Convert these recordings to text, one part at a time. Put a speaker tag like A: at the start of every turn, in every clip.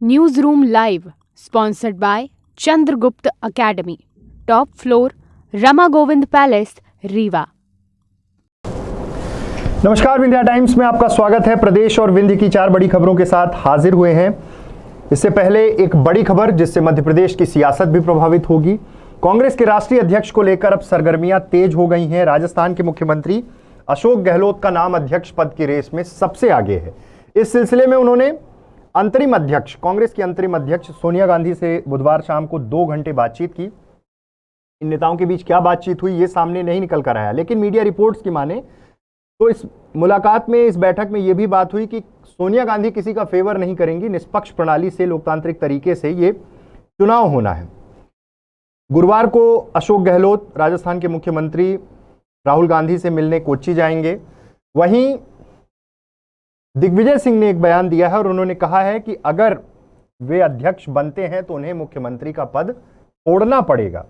A: Newsroom Live, sponsored by Chandragupta Academy, top floor, Rama Govind Palace, Rewa.
B: नमस्कार, Vindhya times में आपका स्वागत है। प्रदेश और विंध्य की 4 बड़ी खबरों के साथ हाजिर हुए हैं। इससे पहले एक बड़ी खबर जिससे मध्य प्रदेश की सियासत भी प्रभावित होगी। कांग्रेस के राष्ट्रीय अध्यक्ष को लेकर अब सरगर्मियां तेज हो गई हैं। राजस्थान के मुख्यमंत्री अशोक गहलोत का नाम अध्यक्ष पद की रेस में सबसे आगे है। इस सिलसिले में उन्होंने अंतरिम अध्यक्ष, कांग्रेस की अंतरिम अध्यक्ष सोनिया गांधी से बुधवार शाम को 2 घंटे बातचीत की। इन नेताओं के बीच क्या बातचीत हुई ये सामने नहीं निकल कर आया, लेकिन मीडिया रिपोर्ट्स की माने तो इस मुलाकात में, इस बैठक में यह भी बात हुई कि सोनिया गांधी किसी का फेवर नहीं करेंगी। निष्पक्ष प्रणाली से, लोकतांत्रिक तरीके से ये चुनाव होना है। गुरुवार को अशोक गहलोत राजस्थान के मुख्यमंत्री राहुल गांधी से मिलने कोच्चि जाएंगे। वहीं दिग्विजय सिंह ने एक बयान दिया है और उन्होंने कहा है कि अगर वे अध्यक्ष बनते हैं तो उन्हें मुख्यमंत्री का पद छोड़ना पड़ेगा।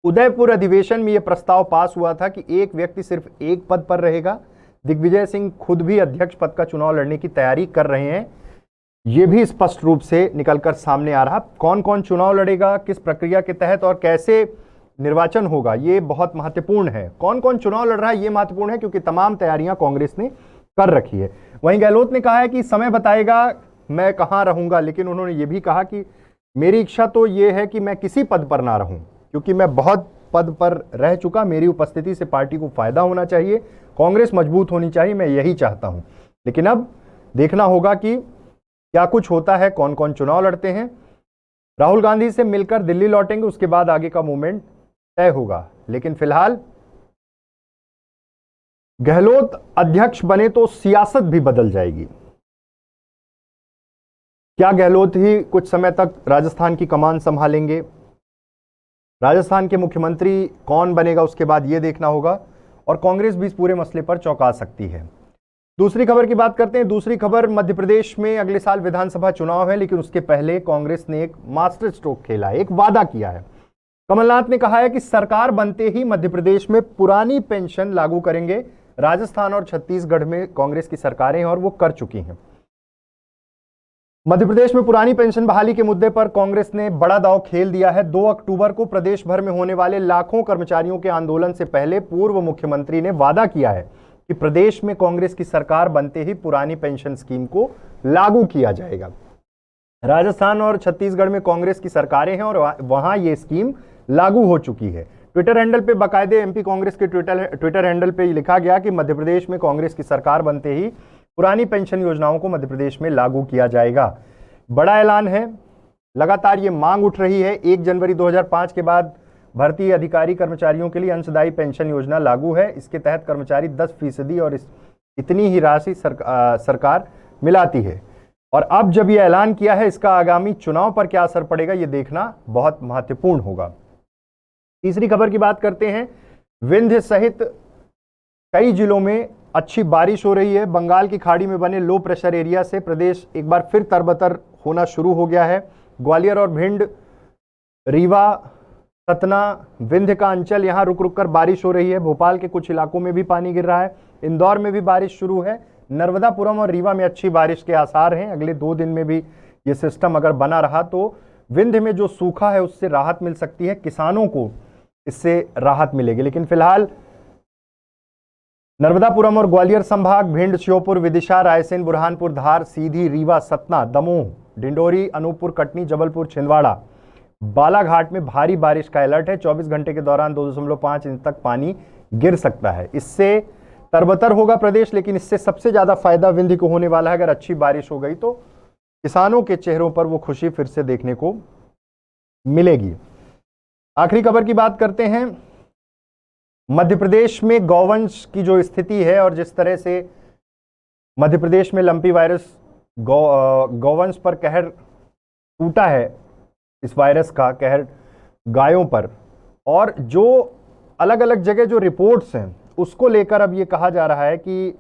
B: उदयपुर अधिवेशन में यह प्रस्ताव पास हुआ था कि एक व्यक्ति सिर्फ एक पद पर रहेगा। दिग्विजय सिंह खुद भी अध्यक्ष पद का चुनाव लड़ने की तैयारी कर रहे हैं। यह भी स्पष्ट रूप से निकलकर सामने आ रहा। कौन कौन चुनाव लड़ेगा, किस प्रक्रिया के तहत और कैसे निर्वाचन होगा, ये बहुत महत्वपूर्ण है। कौन कौन चुनाव लड़ रहा है ये महत्वपूर्ण है, क्योंकि तमाम तैयारियां कांग्रेस ने कर रखी है। वहीं गहलोत ने कहा है कि समय बताएगा मैं कहां रहूंगा, लेकिन उन्होंने ये भी कहा कि मेरी इच्छा तो ये है कि मैं किसी पद पर ना रहूं, क्योंकि मैं बहुत पद पर रह चुका। मेरी उपस्थिति से पार्टी को फायदा होना चाहिए, कांग्रेस मजबूत होनी चाहिए, मैं यही चाहता हूं। लेकिन अब देखना होगा कि क्या कुछ होता है, कौन कौन चुनाव लड़ते हैं। राहुल गांधी से मिलकर दिल्ली लौटेंगे, उसके बाद आगे का मूवमेंट तय होगा। लेकिन फिलहाल गहलोत अध्यक्ष बने तो सियासत भी बदल जाएगी। क्या गहलोत ही कुछ समय तक राजस्थान की कमान संभालेंगे? राजस्थान के मुख्यमंत्री कौन बनेगा उसके बाद यह देखना होगा, और कांग्रेस भी इस पूरे मसले पर चौंका सकती है। दूसरी खबर की बात करते हैं। दूसरी खबर, मध्य प्रदेश में अगले साल विधानसभा चुनाव है, लेकिन उसके पहले कांग्रेस ने एक मास्टर स्ट्रोक खेला है, एक वादा किया है। कमलनाथ ने कहा है कि सरकार बनते ही मध्य प्रदेश में पुरानी पेंशन लागू करेंगे। राजस्थान और छत्तीसगढ़ में कांग्रेस की सरकारें हैं और वो कर चुकी हैं। मध्य प्रदेश में पुरानी पेंशन बहाली के मुद्दे पर कांग्रेस ने बड़ा दांव खेल दिया है। 2 अक्टूबर को प्रदेश भर में होने वाले लाखों कर्मचारियों के आंदोलन से पहले पूर्व मुख्यमंत्री ने वादा किया है कि प्रदेश में कांग्रेस की सरकार बनते ही पुरानी पेंशन स्कीम को लागू किया जाएगा। राजस्थान और छत्तीसगढ़ में कांग्रेस की सरकारें हैं और वहां यह स्कीम लागू हो चुकी है। ट्विटर हैंडल पे बाकायदे एमपी कांग्रेस के ट्विटर हैंडल पे लिखा गया कि मध्य प्रदेश में कांग्रेस की सरकार बनते ही पुरानी पेंशन योजनाओं को मध्य प्रदेश में लागू किया जाएगा। बड़ा ऐलान है। लगातार ये मांग उठ रही है। 1 जनवरी 2005 के बाद भर्ती अधिकारी कर्मचारियों के लिए अंशदायी पेंशन योजना लागू है। इसके तहत कर्मचारी 10% और इतनी ही राशि सरकार मिलाती है। और अब जब यह ऐलान किया है, इसका आगामी चुनाव पर क्या असर पड़ेगा ये देखना बहुत महत्वपूर्ण होगा। तीसरी खबर की बात करते हैं। विंध्य सहित कई जिलों में अच्छी बारिश हो रही है। बंगाल की खाड़ी में बने लो प्रेशर एरिया से प्रदेश एक बार फिर तरबतर होना शुरू हो गया है। ग्वालियर और भिंड, रीवा, सतना, विंध्य का अंचल, यहां रुक रुक कर बारिश हो रही है। भोपाल के कुछ इलाकों में भी पानी गिर रहा है। इंदौर में भी बारिश शुरू है। नर्मदापुरम और रीवा में अच्छी बारिश के आसार हैं। अगले 2 दिन में भी ये सिस्टम अगर बना रहा तो विंध्य में जो सूखा है उससे राहत मिल सकती है, किसानों को इससे राहत मिलेगी। लेकिन फिलहाल नर्मदापुरम और ग्वालियर संभाग, भिंड, श्योपुर, विदिशा, रायसेन, बुरहानपुर, धार, सीधी, रीवा, सतना, दमोह, डिंडोरी, अनूपपुर, कटनी, जबलपुर, छिंदवाड़ा, बालाघाट में भारी बारिश का अलर्ट है। 24 घंटे के दौरान 2.5 इंच तक पानी गिर सकता है। इससे तरबतर होगा प्रदेश, लेकिन इससे सबसे ज्यादा फायदा विंध्य को होने वाला है। अगर अच्छी बारिश हो गई तो किसानों के चेहरों पर वो खुशी फिर से देखने को मिलेगी। आखिरी खबर की बात करते हैं। मध्य प्रदेश में गौवंश की जो स्थिति है और जिस तरह से मध्य प्रदेश में लंपी वायरस गौवंश पर कहर टूटा है, इस वायरस का कहर गायों पर, और जो अलग अलग जगह जो रिपोर्ट्स हैं उसको लेकर अब ये कहा जा रहा है कि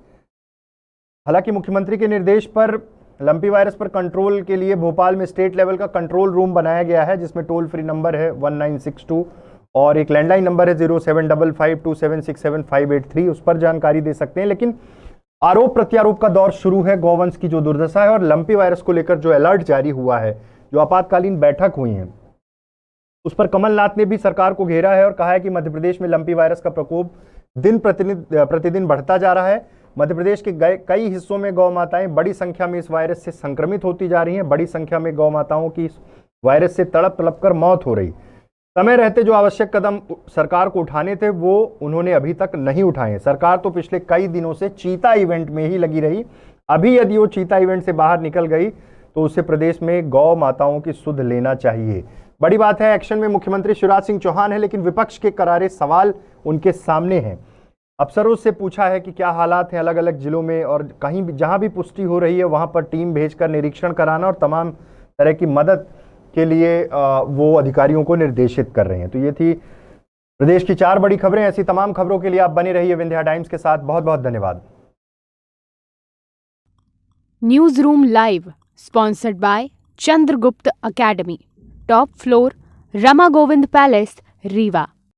B: हालांकि मुख्यमंत्री के निर्देश पर लंपी वायरस पर कंट्रोल के लिए भोपाल में स्टेट लेवल का कंट्रोल रूम बनाया गया है, जिसमें टोल फ्री नंबर है 1962 और एक लैंडलाइन नंबर है 075527675883, उस पर जानकारी दे सकते हैं। लेकिन आरोप प्रत्यारोप का दौर शुरू है। गौवंश की जो दुर्दशा है और लंपी वायरस को लेकर जो अलर्ट जारी हुआ है, जो आपातकालीन बैठक हुई है, उस पर कमलनाथ ने भी सरकार को घेरा है और कहा है कि मध्य प्रदेश में लंपी वायरस का प्रकोप दिन प्रतिदिन बढ़ता जा रहा है। मध्य प्रदेश के कई हिस्सों में गौ माताएं बड़ी संख्या में इस वायरस से संक्रमित होती जा रही हैं। बड़ी संख्या में गौ माताओं की इस वायरस से तड़प तड़प कर मौत हो रही। समय रहते जो आवश्यक कदम सरकार को उठाने थे वो उन्होंने अभी तक नहीं उठाए। सरकार तो पिछले कई दिनों से चीता इवेंट में ही लगी रही। अभी यदि वो चीता इवेंट से बाहर निकल गई तो उसे प्रदेश में गौ माताओं की सुध लेना चाहिए। बड़ी बात है, एक्शन में मुख्यमंत्री शिवराज सिंह चौहान है, लेकिन विपक्ष के करारे सवाल उनके सामने हैं। अफसरों से पूछा है कि क्या हालात हैं अलग अलग जिलों में, और कहीं भी जहां भी पुष्टि हो रही है वहां पर टीम भेजकर निरीक्षण कराना और तमाम तरह की मदद के लिए वो अधिकारियों को निर्देशित कर रहे हैं। तो ये थी प्रदेश की 4 बड़ी खबरें। ऐसी तमाम खबरों के लिए आप बने रहिए विंध्या टाइम्स के साथ। बहुत बहुत धन्यवाद।
A: News room live sponsored by Chandragupta academy, top floor, Rama Govind palace, Rewa.